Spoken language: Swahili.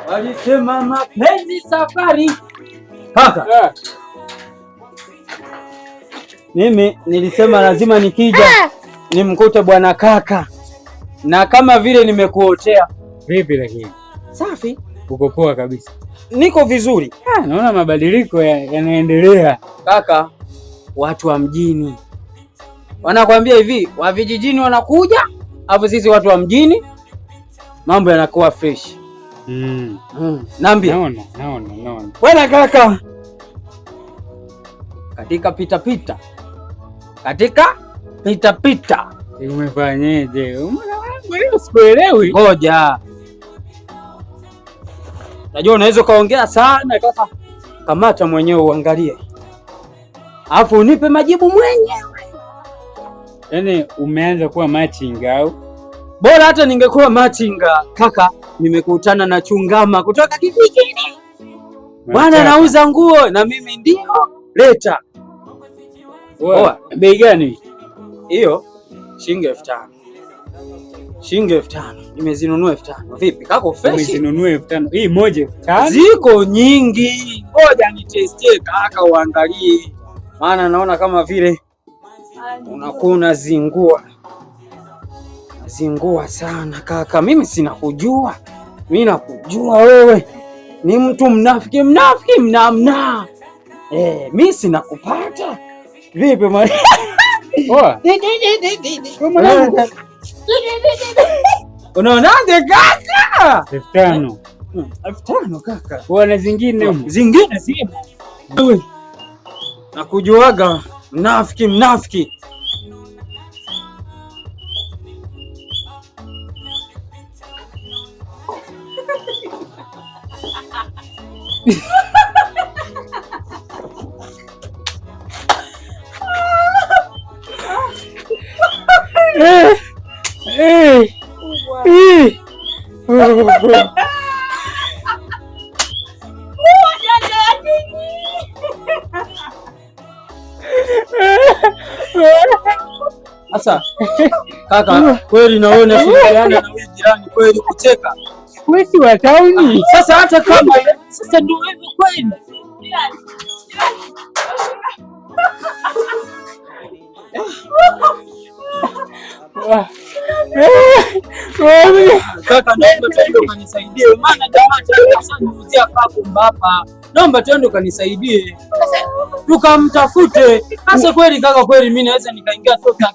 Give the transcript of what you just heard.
Walisema mapenzi safari. Kaka. Mimi nilisema lazima nikija nimkute bwana kaka, na kama vile nimekuotea. Vipi lakini? Safi. Uko poa kabisa? Niko vizuri. Naona mabadiliko yanaendelea. Kaka, watu wa mjini wanakwambia hivi, wa vijijini wanakuja, hapo sisi watu wa mjini mambo yanakuwa fresh. Naambia. Naona. Bwana kaka, katika pita. Umefanyaje? Sikuelewi. Ngoja. Najua unaweza kaongea sana kaka. Kamata mwenyewe uangalie. Alafu unipe majibu mwenyewe. Yaani umeanza kuwa machinga au? Bora hata ningekuwa machinga kaka, nimekutana na chungama kutoka kijijini. Bwana nauza nguo na mimi ndio leta. Bei gani? Hiyo shilingi 5,000. Shilingi 5,000. Nimezinunua 5,000. Vipi kako fresh? Nimezinunua 5,000. Hii moja 5,000. Ziko nyingi. Ngoja nitestie kaka uangalie. Maana naona kama vile unakuwa unazingua. Zingua sana kaka. Mimi sina kujua. Mimi nakujua wewe ni mtu mnafiki mnamna. Mimi sina kupata. Vipi mwana? Unaonaje kaka? 5,000. 5,000 kaka. Wana zingine zipo. Wewe nakujuaga mnafiki. Sasa kaka, kweli naona shirikiana na wewe jirani kweli kucheka. Wewe si wa tauni. Sasa hata kama sasa ndio hivyo kweli. Kaka, naomba twende ukanisaidie. Maana jamaa ananiuzia papo mbapa. Naomba twende ukanisaidie. Tukamtafute. Sasa kweli kaka, kweli mimi naweza nikaingia toka